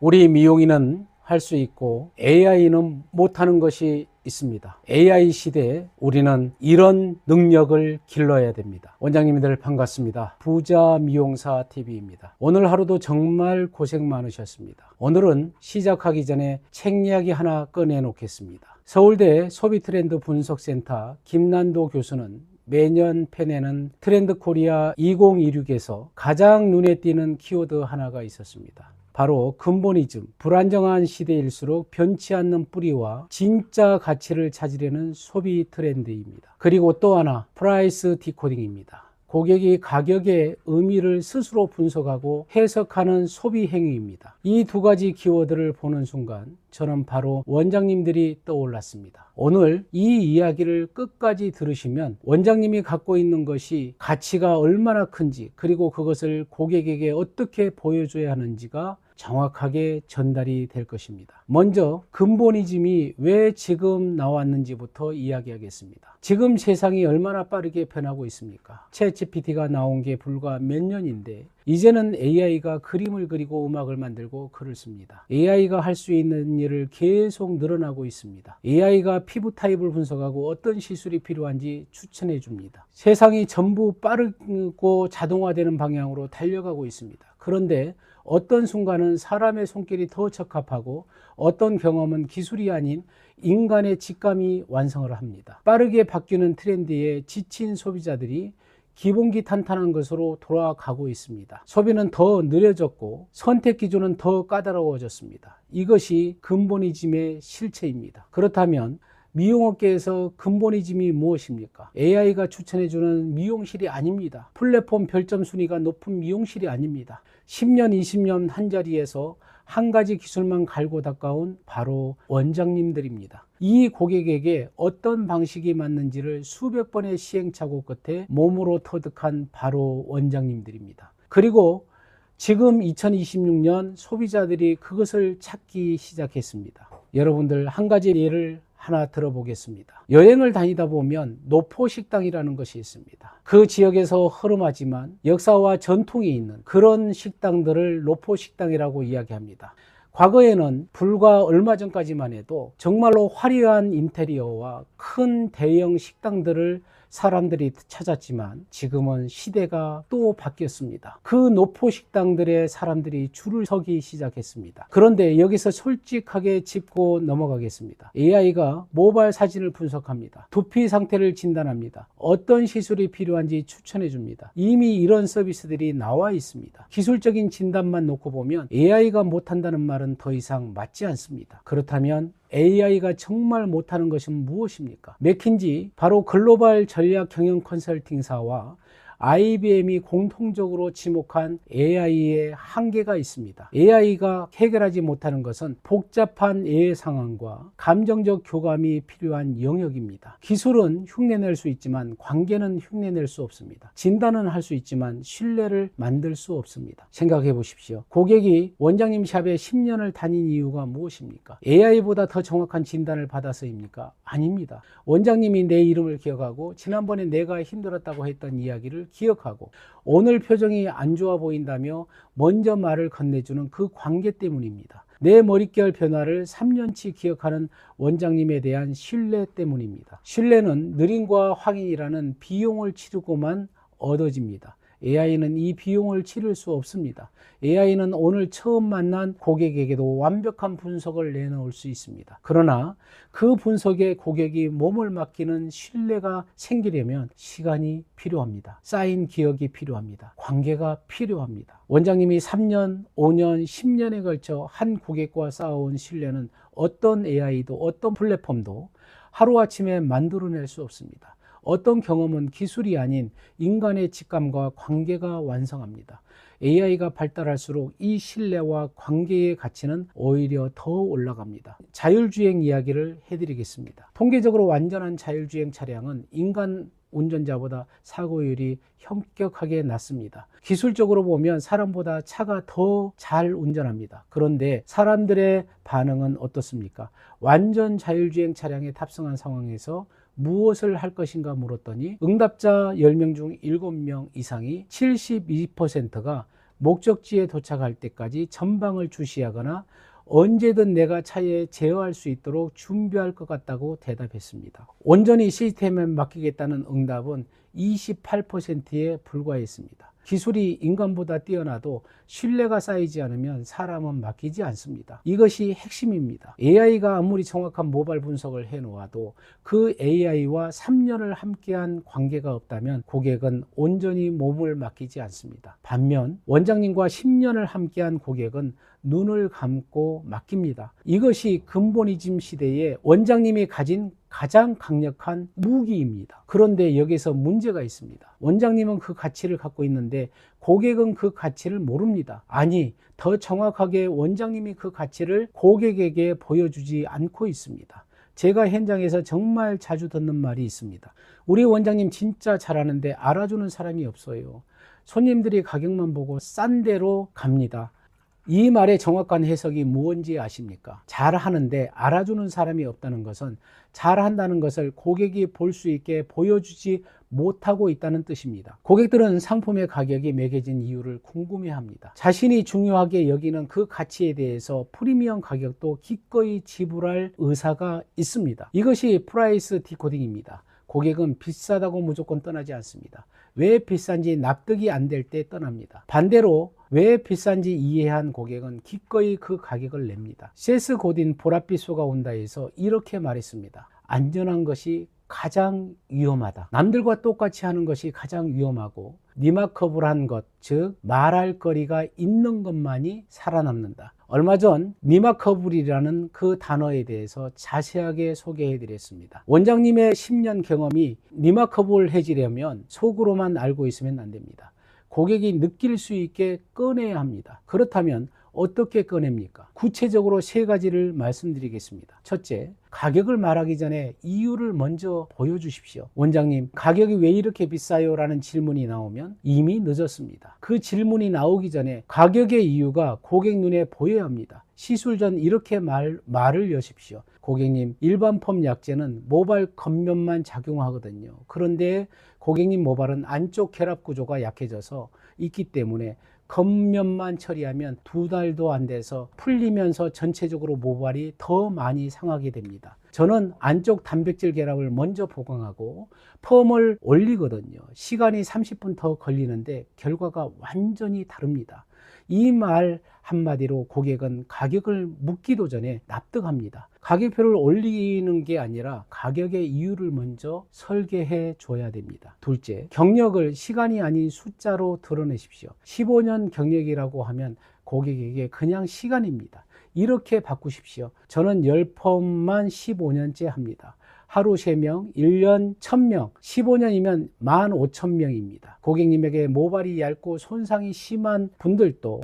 우리 미용인은 할 수 있고 AI는 못하는 것이 있습니다. AI 시대에 우리는 이런 능력을 길러야 됩니다. 원장님들 반갑습니다. 부자 미용사 TV입니다. 오늘 하루도 정말 고생 많으셨습니다. 오늘은 시작하기 전에 책 이야기 하나 꺼내 놓겠습니다. 서울대 소비트렌드 분석센터 김난도 교수는 매년 펴내는 트렌드 코리아 2026에서 가장 눈에 띄는 키워드 하나가 있었습니다. 바로 근본이즘, 불안정한 시대일수록 변치 않는 뿌리와 진짜 가치를 찾으려는 소비 트렌드입니다. 그리고 또 하나, 프라이스 디코딩입니다. 고객이 가격의 의미를 스스로 분석하고 해석하는 소비 행위입니다. 이 두 가지 키워드를 보는 순간 저는 바로 원장님들이 떠올랐습니다. 오늘 이 이야기를 끝까지 들으시면 원장님이 갖고 있는 것이 가치가 얼마나 큰지, 그리고 그것을 고객에게 어떻게 보여줘야 하는지가 정확하게 전달이 될 것입니다. 먼저 근본이즘이 왜 지금 나왔는지부터 이야기하겠습니다. 지금 세상이 얼마나 빠르게 변하고 있습니까? 챗GPT가 나온 게 불과 몇 년인데 이제는 AI가 그림을 그리고 음악을 만들고 글을 씁니다. AI가 할 수 있는 일을 계속 늘어나고 있습니다. AI가 피부 타입을 분석하고 어떤 시술이 필요한지 추천해 줍니다. 세상이 전부 빠르고 자동화되는 방향으로 달려가고 있습니다. 그런데 어떤 순간은 사람의 손길이 더 적합하고 어떤 경험은 기술이 아닌 인간의 직감이 완성을 합니다. 빠르게 바뀌는 트렌드에 지친 소비자들이 기본기 탄탄한 것으로 돌아가고 있습니다. 소비는 더 느려졌고 선택 기준은 더 까다로워졌습니다. 이것이 근본이즘의 실체입니다. 그렇다면 미용업계에서 근본이즘이 무엇입니까? AI가 추천해주는 미용실이 아닙니다. 플랫폼 별점 순위가 높은 미용실이 아닙니다. 10년, 20년 한자리에서 한 가지 기술만 갈고 닦아온 바로 원장님들입니다. 이 고객에게 어떤 방식이 맞는지를 수백 번의 시행착오 끝에 몸으로 터득한 바로 원장님들입니다. 그리고 지금 2026년 소비자들이 그것을 찾기 시작했습니다. 여러분들 한 가지 예를 하나 들어보겠습니다. 여행을 다니다 보면 노포식당이라는 것이 있습니다. 그 지역에서 허름하지만 역사와 전통이 있는 그런 식당들을 노포식당이라고 이야기합니다. 과거에는 불과 얼마 전까지만 해도 정말로 화려한 인테리어와 큰 대형 식당들을 사람들이 찾았지만 지금은 시대가 또 바뀌었습니다. 그 노포 식당들의 사람들이 줄을 서기 시작했습니다. 그런데 여기서 솔직하게 짚고 넘어가겠습니다. AI가 모발 사진을 분석합니다. 두피 상태를 진단합니다. 어떤 시술이 필요한지 추천해 줍니다. 이미 이런 서비스들이 나와 있습니다. 기술적인 진단만 놓고 보면 AI가 못한다는 말은 더 이상 맞지 않습니다. 그렇다면 AI가 정말 못하는 것은 무엇입니까? 맥킨지, 바로 글로벌 전략 경영 컨설팅사와 IBM이 공통적으로 지목한 AI의 한계가 있습니다. AI가 해결하지 못하는 것은 복잡한 예외 상황과 감정적 교감이 필요한 영역입니다. 기술은 흉내낼 수 있지만 관계는 흉내낼 수 없습니다. 진단은 할 수 있지만 신뢰를 만들 수 없습니다. 생각해 보십시오. 고객이 원장님 샵에 10년을 다닌 이유가 무엇입니까? AI보다 더 정확한 진단을 받아서입니까? 아닙니다. 원장님이 내 이름을 기억하고 지난번에 내가 힘들었다고 했던 이야기를 기억하고 오늘 표정이 안 좋아 보인다며 먼저 말을 건네주는 그 관계 때문입니다. 내 머릿결 변화를 3년치 기억하는 원장님에 대한 신뢰 때문입니다. 신뢰는 느림과 확인이라는 비용을 치르고만 얻어집니다. AI는 이 비용을 치를 수 없습니다. AI는 오늘 처음 만난 고객에게도 완벽한 분석을 내놓을 수 있습니다. 그러나 그 분석에 고객이 몸을 맡기는 신뢰가 생기려면 시간이 필요합니다. 쌓인 기억이 필요합니다. 관계가 필요합니다. 원장님이 3년, 5년, 10년에 걸쳐 한 고객과 쌓아온 신뢰는 어떤 AI도 어떤 플랫폼도 하루아침에 만들어낼 수 없습니다. 어떤 경험은 기술이 아닌 인간의 직감과 관계가 완성합니다. AI가 발달할수록 이 신뢰와 관계의 가치는 오히려 더 올라갑니다. 자율주행 이야기를 해드리겠습니다. 통계적으로 완전한 자율주행 차량은 인간 운전자보다 사고율이 현격하게 낮습니다. 기술적으로 보면 사람보다 차가 더 잘 운전합니다. 그런데 사람들의 반응은 어떻습니까? 완전 자율주행 차량에 탑승한 상황에서 무엇을 할 것인가 물었더니 응답자 10명 중 7명 이상이 72%가 목적지에 도착할 때까지 전방을 주시하거나 언제든 내가 차에 제어할 수 있도록 준비할 것 같다고 대답했습니다. 온전히 시스템에 맡기겠다는 응답은 28%에 불과했습니다. 기술이 인간보다 뛰어나도 신뢰가 쌓이지 않으면 사람은 맡기지 않습니다. 이것이 핵심입니다. AI가 아무리 정확한 모발 분석을 해놓아도 그 AI와 3년을 함께한 관계가 없다면 고객은 온전히 몸을 맡기지 않습니다. 반면 원장님과 10년을 함께한 고객은 눈을 감고 맡깁니다. 이것이 근본이즘 시대에 원장님이 가진 가장 강력한 무기입니다. 그런데 여기서 문제가 있습니다. 원장님은 그 가치를 갖고 있는데 고객은 그 가치를 모릅니다. 아니, 더 정확하게 원장님이 그 가치를 고객에게 보여주지 않고 있습니다. 제가 현장에서 정말 자주 듣는 말이 있습니다. 우리 원장님 진짜 잘하는데 알아주는 사람이 없어요. 손님들이 가격만 보고 싼 데로 갑니다. 이 말의 정확한 해석이 무엇인지 아십니까? 잘하는데 알아주는 사람이 없다는 것은 잘한다는 것을 고객이 볼 수 있게 보여주지 못하고 있다는 뜻입니다. 고객들은 상품의 가격이 매겨진 이유를 궁금해합니다. 자신이 중요하게 여기는 그 가치에 대해서 프리미엄 가격도 기꺼이 지불할 의사가 있습니다. 이것이 프라이스 디코딩입니다. 고객은 비싸다고 무조건 떠나지 않습니다. 왜 비싼지 납득이 안 될 때 떠납니다. 반대로 왜 비싼지 이해한 고객은 기꺼이 그 가격을 냅니다. 세스 고딘 보랏빛 소가 온다에서 이렇게 말했습니다. 안전한 것이 가장 위험하다. 남들과 똑같이 하는 것이 가장 위험하고 리마커블한 것, 즉 말할 거리가 있는 것만이 살아남는다. 얼마 전 리마커블이라는 그 단어에 대해서 자세하게 소개해 드렸습니다. 원장님의 10년 경험이 리마커블해지려면 속으로만 알고 있으면 안 됩니다. 고객이 느낄 수 있게 꺼내야 합니다. 그렇다면 어떻게 꺼냅니까? 구체적으로 3가지를 말씀드리겠습니다. 첫째, 가격을 말하기 전에 이유를 먼저 보여주십시오. 원장님, 가격이 왜 이렇게 비싸요? 라는 질문이 나오면 이미 늦었습니다. 그 질문이 나오기 전에 가격의 이유가 고객 눈에 보여야 합니다. 시술 전 이렇게 말을 여십시오. 고객님, 일반 펌 약제는 모발 겉면만 작용하거든요. 그런데 고객님 모발은 안쪽 결합 구조가 약해져서 있기 때문에 겉면만 처리하면 2달도 안 돼서 풀리면서 전체적으로 모발이 더 많이 상하게 됩니다. 저는 안쪽 단백질 결합을 먼저 보강하고 펌을 올리거든요. 시간이 30분 더 걸리는데 결과가 완전히 다릅니다. 이 말 한마디로 고객은 가격을 묻기도 전에 납득합니다. 가격표를 올리는 게 아니라 가격의 이유를 먼저 설계해 줘야 됩니다. 둘째, 경력을 시간이 아닌 숫자로 드러내십시오. 15년 경력이라고 하면 고객에게 그냥 시간입니다. 이렇게 바꾸십시오. 저는 10펌만 15년째 합니다. 하루 3명, 1년 1000명, 15년이면 15,000명입니다. 고객님에게 모발이 얇고 손상이 심한 분들도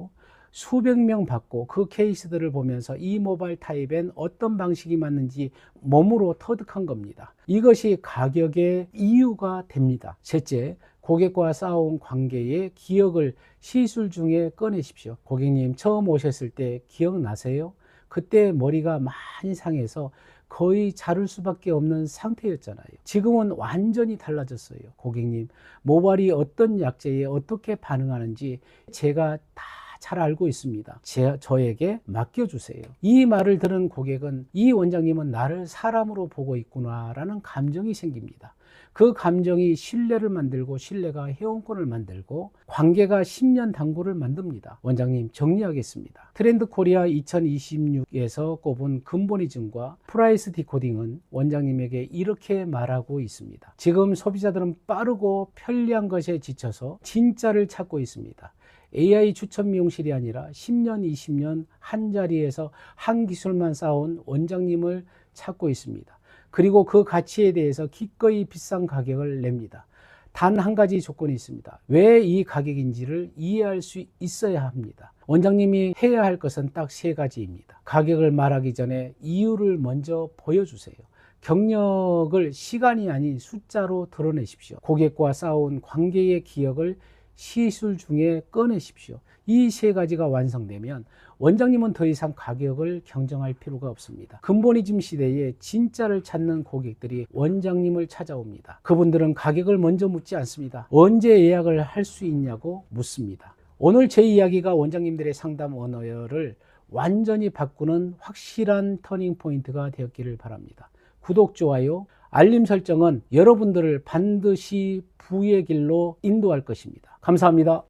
수백 명 받고 그 케이스들을 보면서 이 모발 타입엔 어떤 방식이 맞는지 몸으로 터득한 겁니다. 이것이 가격의 이유가 됩니다. 셋째, 고객과 쌓아온 관계의 기억을 시술 중에 꺼내십시오. 고객님 처음 오셨을 때 기억나세요? 그때 머리가 많이 상해서 거의 자를 수밖에 없는 상태였잖아요. 지금은 완전히 달라졌어요. 고객님, 모발이 어떤 약제에 어떻게 반응하는지 제가 다 잘 알고 있습니다. 저에게 맡겨주세요. 이 말을 들은 고객은 이 원장님은 나를 사람으로 보고 있구나라는 감정이 생깁니다. 그 감정이 신뢰를 만들고 신뢰가 회원권을 만들고 관계가 10년 당구를 만듭니다. 원장님, 정리하겠습니다. 트렌드 코리아 2026에서 꼽은 근본이즘과 프라이스 디코딩은 원장님에게 이렇게 말하고 있습니다. 지금 소비자들은 빠르고 편리한 것에 지쳐서 진짜를 찾고 있습니다. AI 추천 미용실이 아니라 10년, 20년 한 자리에서 한 기술만 쌓아온 원장님을 찾고 있습니다. 그리고 그 가치에 대해서 기꺼이 비싼 가격을 냅니다. 단 한 가지 조건이 있습니다. 왜 이 가격인지를 이해할 수 있어야 합니다. 원장님이 해야 할 것은 딱 3가지입니다. 가격을 말하기 전에 이유를 먼저 보여주세요. 경력을 시간이 아닌 숫자로 드러내십시오. 고객과 쌓아온 관계의 기억을 시술 중에 꺼내십시오. 이 3가지가 완성되면 원장님은 더 이상 가격을 경쟁할 필요가 없습니다. 근본이즘 시대에 진짜를 찾는 고객들이 원장님을 찾아옵니다. 그분들은 가격을 먼저 묻지 않습니다. 언제 예약을 할 수 있냐고 묻습니다. 오늘 제 이야기가 원장님들의 상담 언어를 완전히 바꾸는 확실한 터닝 포인트가 되었기를 바랍니다. 구독, 좋아요, 알림 설정은 여러분들을 반드시 부의 길로 인도할 것입니다. 감사합니다.